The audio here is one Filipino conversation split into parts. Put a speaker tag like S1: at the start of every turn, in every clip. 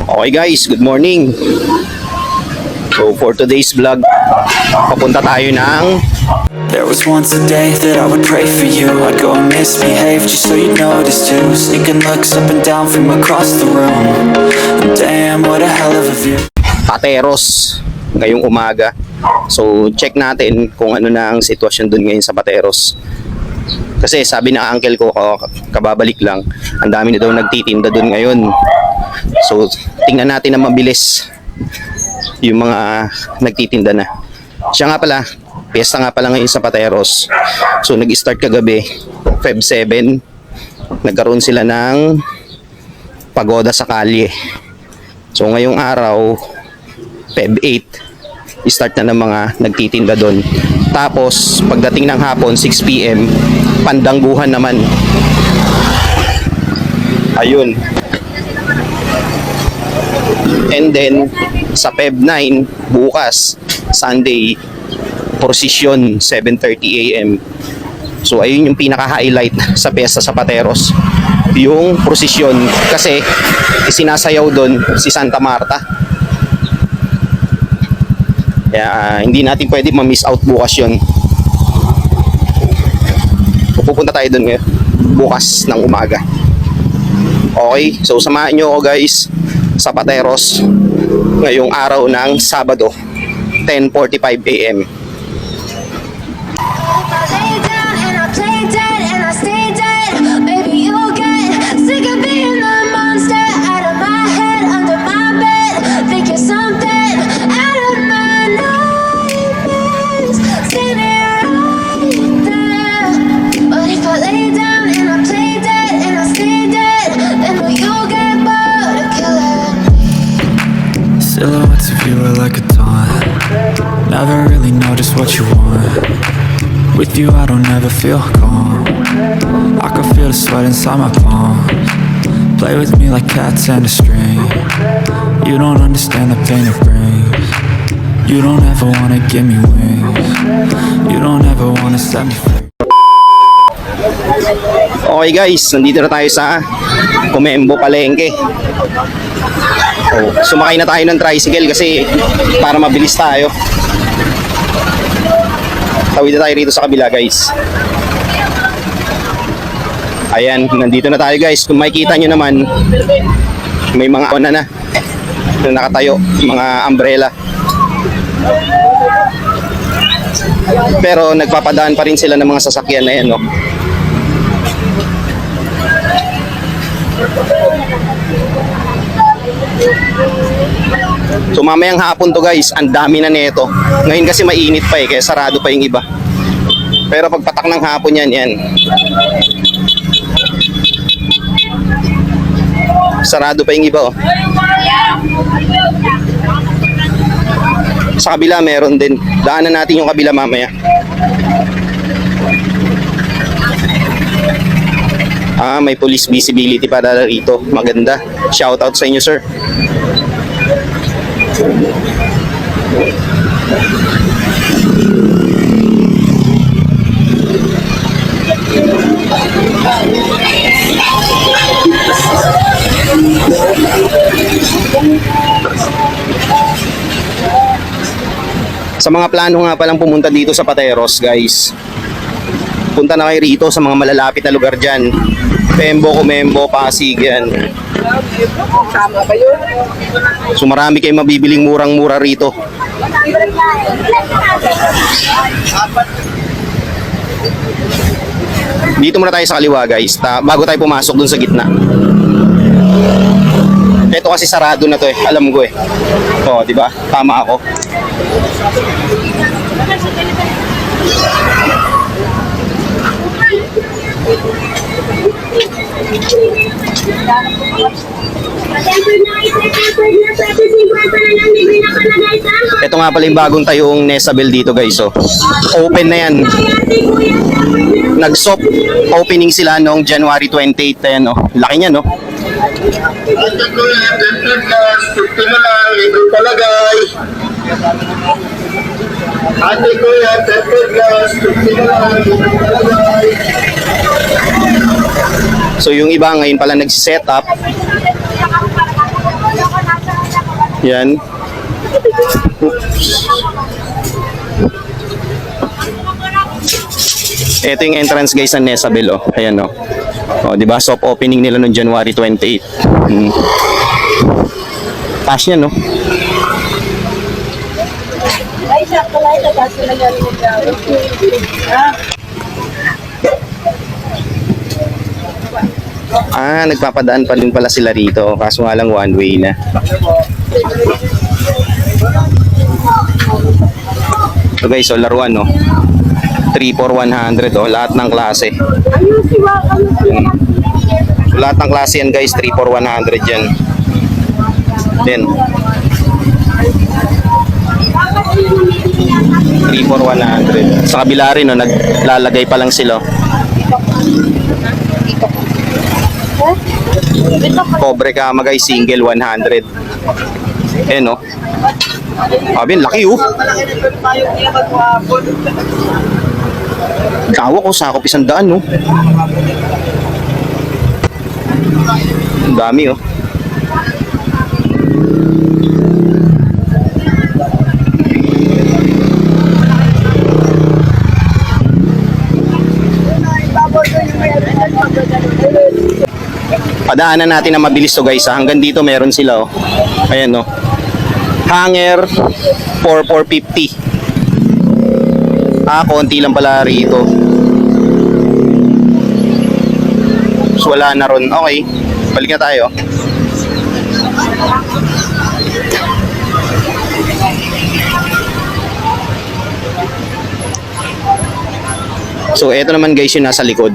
S1: Okay guys, good morning. So for today's vlog, papunta tayo ng
S2: There was once a day that I would pray for you. I'd go and misbehave just so you'd notice too. Sneaking looks up and down from across the room. And damn, what a hell of a view.
S1: Pateros ngayong umaga. So check natin kung ano na ang sitwasyon dun ngayon sa Pateros. Kasi sabi ng uncle ko, kababalik lang, ang dami na daw nagtitinda dun ngayon. So tingnan natin na mabilis yung mga nagtitinda na. Siya nga pala, piyesta nga pala ngayon sa Pateros. So nag-start kagabi, Feb 7. Nagkaroon sila ng pagoda sa kalye. So ngayong araw, Feb 8, start na ng mga nagtitinda doon. Tapos pagdating ng hapon, 6 PM, pandangguhan naman. Ayun. And then sa Feb 9, bukas, Sunday, prosesyon, 7:30 AM. So ayun yung pinaka-highlight sa piyesta sa Pateros, yung prosesyon, kasi isinasayaw doon si Santa Marta. Kaya hindi natin pwede ma-miss out bukas yun. Pupunta tayo doon ngayon, bukas ng umaga. Okay, so samahan nyo ako guys sa Pateros ngayong araw ng Sabado, 10:45 AM.
S2: Silhouettes of you are like a taunt. Never really know just what you want. With you I don't ever feel calm. I can feel the sweat inside my palms. Play with me like cats and a string. You don't understand the pain it brings. You don't ever wanna give me wings. You don't ever wanna set me free.
S1: Okay guys, nandito na tayo sa Comembo Palengke. Sumakay na tayo ng tricycle kasi para mabilis tayo. Tawid na tayo rito sa kabila guys. Ayan, nandito na tayo guys. Kung makikita nyo naman, may mga na nakatayo, mga umbrella. Pero nagpapadaan pa rin sila ng mga sasakyan na yan, no? So mamayang hapon to guys, ang dami na nito. Ngayon kasi mainit pa kaya sarado pa yung iba. Pero pagpatak ng hapon yan. Sarado pa yung iba, oh. Sa kabila meron din. Daanan natin yung kabila mamaya. May police visibility para rito. Maganda. Shout out sa inyo, sir. Sa mga plano nga palang pumunta dito sa Pateros, guys, punta na kayo rito sa mga malalapit na lugar dyan. Pembo, Comembo, Pasig, yan.
S3: Tama ba yun?
S1: So marami kayong mabibiling murang-mura rito. Dito muna tayo sa kaliwa guys, bago tayo pumasok dun sa gitna. Ito kasi sarado na to alam ko Oh, di ba? Tama ako. Ito nga pala yung bagong tayong Nesabel dito guys, oh. Open na yan. Nag-soft opening sila noong January 28, ayan, oh. Laki niya, no? Ate ko yan, tempered glass, 50 na lang, So yung iba ngayon pala nagsiset up. Yan. Ito yung entrance guys ng Nesabel, oh. Ayan, oh. Oh, 'di ba? Soft opening nila noong January 28. Cash yan, no?
S3: Ay, sakto lang ito. Kasi nangyari
S1: Nagpapadaan pa din pala sila rito. Kaso nga lang one way na. So guys, so laruan, no? 3 for 100, oh. Lahat ng klase. So, lahat ng klase yan guys, 3 for 100 yan. Then 3 for 100. Sa kabila rin, no, naglalagay pa lang sila. Pobre kama guys, single 100. Eh, no? Sabi, laki, oh. Tawa ko, sakop 100, no? Ang dami, oh. Padaanan natin na mabilis to guys, ha? Hanggang dito meron sila, oh. Ayan, no? Hanger 4,450. Konti lang pala rito. So, wala na ron. Okay, balik na tayo. So, eto naman guys yung nasa likod.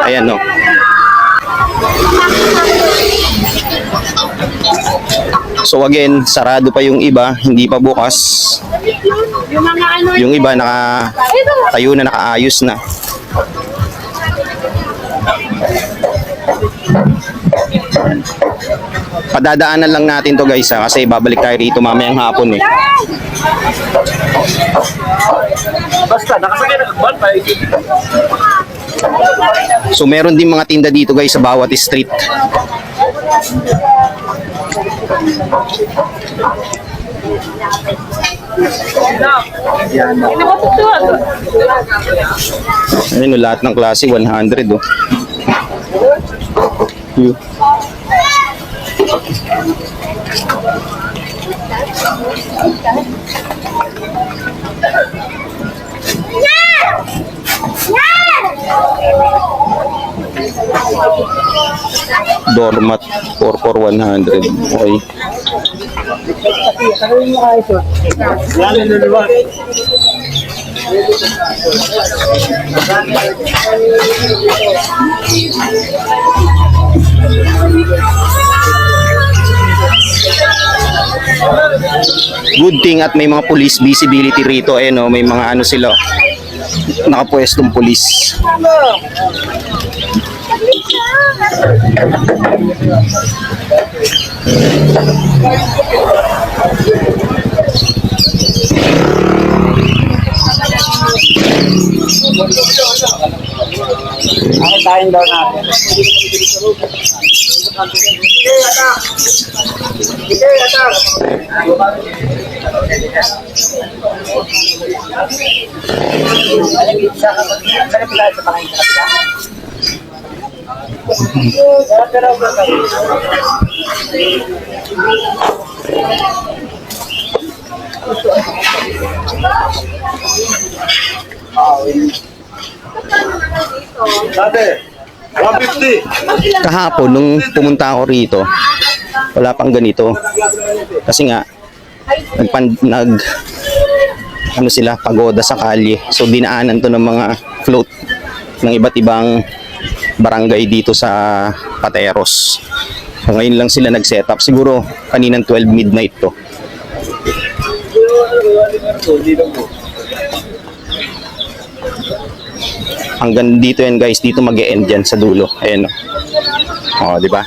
S1: Ayan, no? So again, sarado pa yung iba, hindi pa bukas. Yung iba tayo na, nakaayos na. Padadaanan lang natin to guys, ha, kasi babalik tayo rito mamayang hapon, eh.
S4: Basta, nakasakay na kagbal pa.
S1: So meron din mga tinda dito guys sa bawat street. Ayun, lahat ng klase 100, oh. Yun. Doormat 4 for 100. Okay. Good thing at may mga police visibility rito, eh, no? May mga ano sila, nakapwestong police.
S4: Ay, tayo daw natin. Dati, 150.
S1: Kahapon nung pumunta ako rito, wala pang ganito. Kasi nga ano sila, pagoda sa kalye. So dinaanan to ng mga float ng iba't ibang barangay dito sa Pateros. So ngayon lang sila nag-set up. Siguro kaninang 12 midnight to. Hanggang dito yan guys, dito mag-e-end yan sa dulo. Ayan, oh, di ba?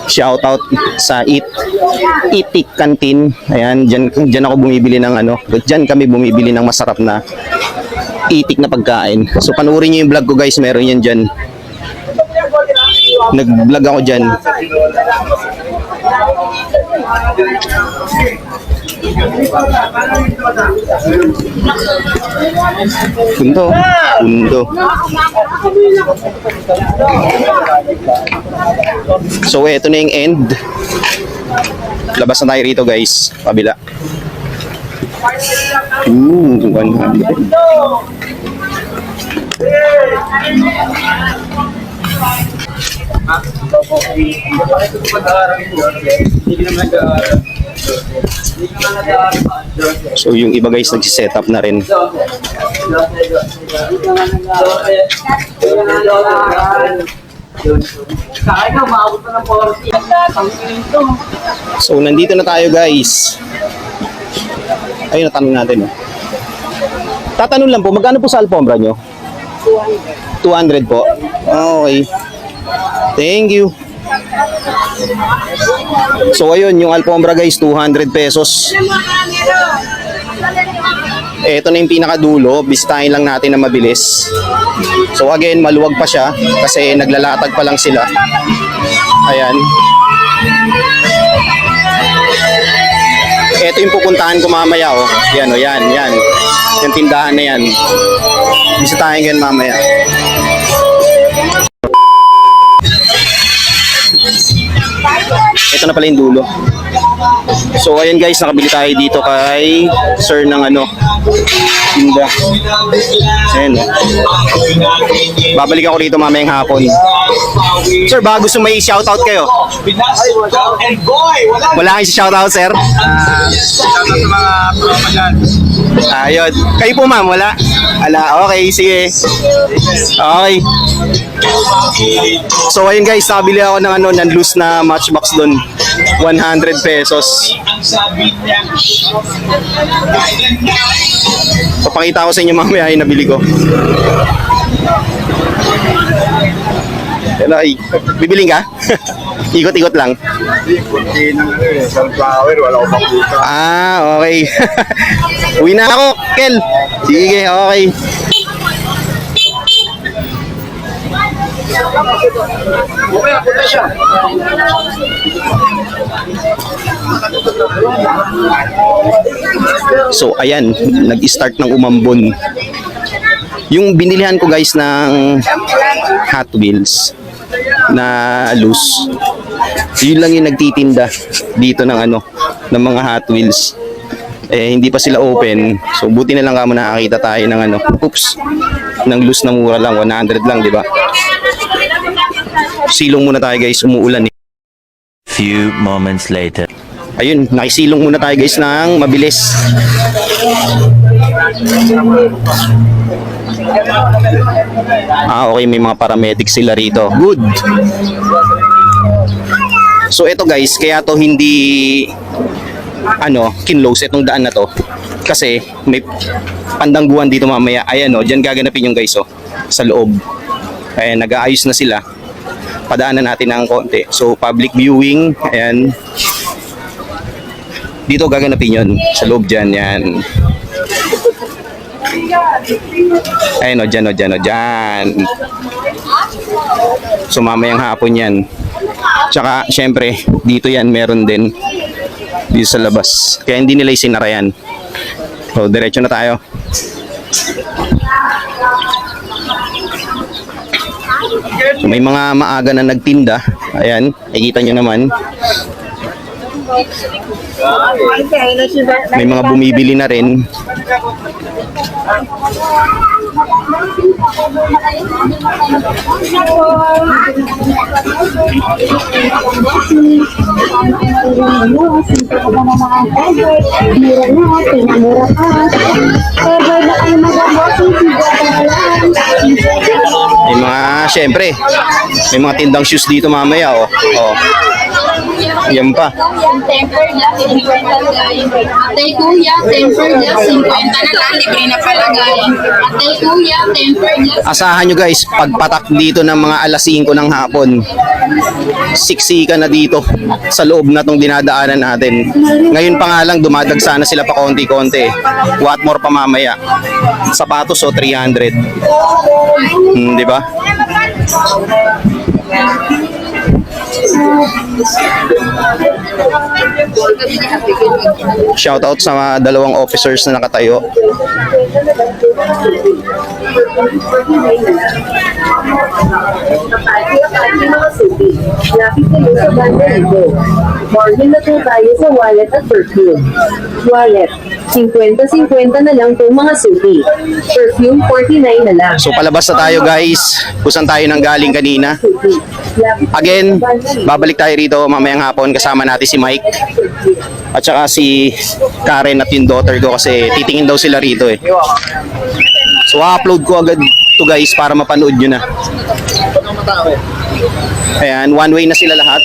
S1: Shout out sa Itik Canteen. Ayan, diyan ako bumibili ng ano, diyan kami bumibili ng masarap na itik na pagkain. So panoorin niyo yung vlog ko guys, meron yan diyan. Nag-vlog ako diyan. Pundo. Pundo. So, eto na yung end. Labas na tayo rito, guys. Pabila. 100. So, yung iba guys, nagsiset up na rin. So, nandito na tayo guys. Ayun, natanong natin. Tatanong lang po, magkano po sa alfombra nyo? 200 po. Okay. Thank you. So, ayun, yung alfombra guys, 200 pesos. Ito na yung pinakadulo. Bisitahin lang natin na mabilis. So, again, maluwag pa siya kasi naglalatag pa lang sila. Ayan. Ito yung pupuntahan ko mamaya, oh. Yan, oh, yan. Yung tindahan na yan. Bisitahin ko yan mamaya. Ito na pala yung dulo. So, ayan guys, nakabili tayo dito kay sir ng tinda. Ayan, oh. Babalik ako rito mamayang hapon. Sir, baka gusto may shoutout kayo. Wala kayong shoutout, sir?
S4: Shoutout sa mga tropa dyan.
S1: Ayun. Kayo po ma'am, wala? Ala, okay, sige. Okay. So ayun guys, nakabili ako ng loose na matchbox doon. 100 pesos. Papakita ko sa inyo mamaya yung nabili ko. Hello, ay. Bibiling ka? Ikot-ikot lang.
S4: Kunti ng sunflower, wala ko makita.
S1: Ah, okay. Uwi na ako, Kel. Sige, okay.
S4: Mamaya, punta siya.
S1: So, ayan, nag-start ng umambon. Yung binilihan ko guys ng Hot Wheels na loose, yun lang yung nagtitinda dito ng ng mga Hot Wheels. Eh, hindi pa sila open. So, buti na lang kamo nakakita tayo ng ng loose na mura lang, 100 lang, di ba? Silong muna tayo guys, umuulan eh.
S5: Few moments later.
S1: Ayun, nakisilong muna tayo guys ng mabilis. Okay, may mga paramedics sila rito. Good. So ito guys, kaya to hindi kinlose itong daan na to. Kasi may pandangguan dito mamaya. Ayan diyan gaganapin yung guys sa loob. Ayan, nag-aayos na sila. Padaanan natin ng konti. So public viewing, ayan. Dito gaganapin yun, sa loob dyan, yan. Ayun dyan. So mamayang hapon yan. Tsaka, syempre, dito yan, meron din. Dito sa labas. Kaya hindi nila isinara yan. So, diretso na tayo. So, may mga maaga na nagtinda. Ayan, nakikita nyo naman. May mga bumibili na rin. May mga, syempre, may mga tindang shoes dito mamaya, Yan pa.
S3: Tempered glass, 50 guys. Atay kuya, tempered glass, 50 na lang, libre na palagay. Atay kuya, tempered glass.
S1: Asahan nyo guys, pagpatak dito ng mga alas 5 ng hapon, siksika na dito sa loob na tong dinadaanan natin. Ngayon pa nga lang, dumadagsa na sila pa konti-konti. What more pa mamaya? Sapatos 300. Di ba? Shoutout sa mga dalawang officers na nakatayo.
S6: Lapit kayo sa banda nito. Margin na po tayo sa wallet at perfume. Wallet, 50-50 na lang po mga suki. Perfume, 49 na lang.
S1: So palabas na tayo guys, kung saan tayo nang galing kanina.
S6: Suki. Lapit kayo
S1: Again,
S6: sa banda nito.
S1: babalik tayo rito mamayang hapon, kasama natin si Mike at saka si Karen at yung daughter ko kasi titingin daw sila rito eh. So upload ko agad to guys para mapanood nyo na. Ayan, one way na sila lahat.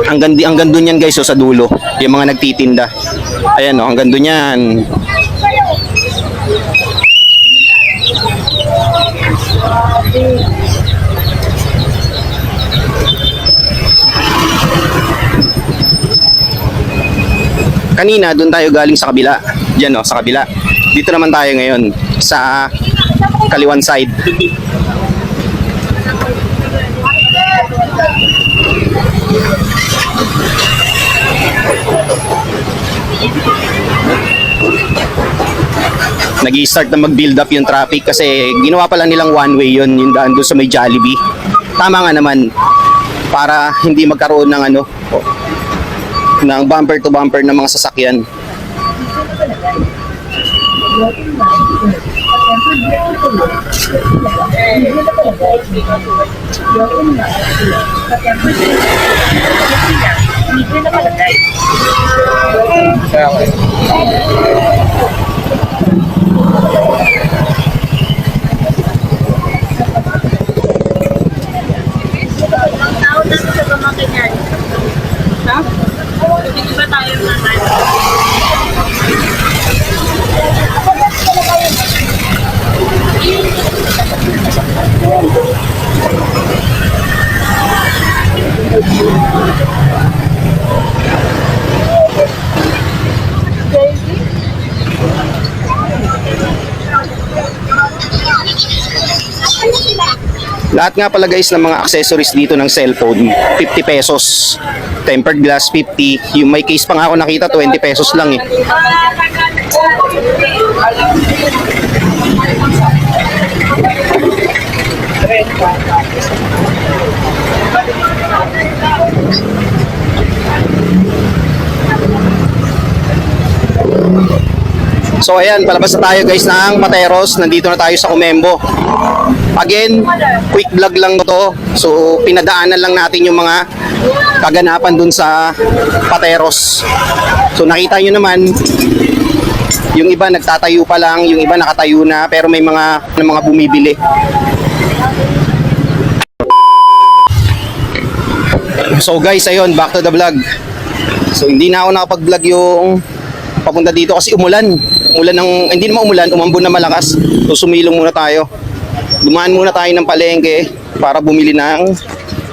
S1: Hanggang doon yan guys, so sa dulo, yung mga nagtitinda. Ayan oh, hanggang doon yan. Kanina doon tayo galing sa kabila. Diyan oh, sa kabila. Dito naman tayo ngayon sa kaliwan side. Nag-i-start na mag-build up yung traffic kasi ginawa pa lang nilang one way yun, yung daan doon sa may Jollibee. Tama nga naman para hindi magkaroon ng ng bumper to bumper ng mga sasakyan. Lahat nga pala guys ng mga accessories dito ng cellphone, 50 pesos. Tempered glass, 50. Yung may case pa nga ako nakita, 20 pesos lang eh. So ayan, palabas na tayo guys ng Pateros. Nandito na tayo sa Comembo. Again, quick vlog lang to. So pinadaanan lang natin yung mga kaganapan dun sa Pateros. So nakita nyo naman, yung iba nagtatayo pa lang, yung iba nakatayo na, pero may mga bumibili. So guys, ayun, back to the vlog. So hindi na ako nakapag-vlog yung papunta dito kasi umulan. Hindi naman umulan, umambon na malakas. So sumilong muna tayo. Dumaan muna tayo ng palengke para bumili ng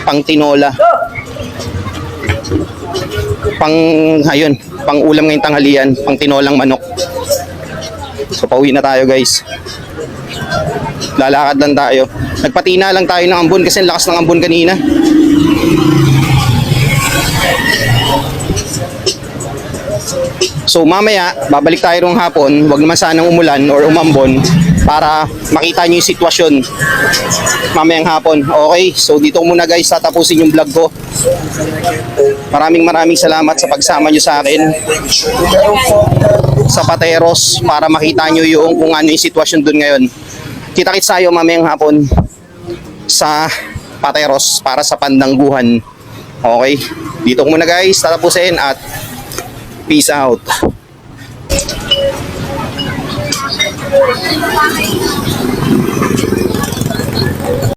S1: pang tinola. Pang ulam ngayong tanghalian, pang tinolang manok. So pauwi na tayo guys. Lalakad lang tayo. Nagpatina lang tayo ng ambon kasi ang lakas ng ambon kanina. So mamaya, babalik tayo rong hapon, wag naman sanang umulan or umambon para makita nyo yung sitwasyon mamayang hapon. Okay, so dito muna guys tatapusin yung vlog ko. Maraming salamat sa pagsama nyo sa akin sa Pateros para makita nyo yung kung ano yung sitwasyon dun ngayon. Kita-kits tayo mamayang hapon sa Pateros para sa pandangguhan. Okay, dito muna guys tatapusin at peace out.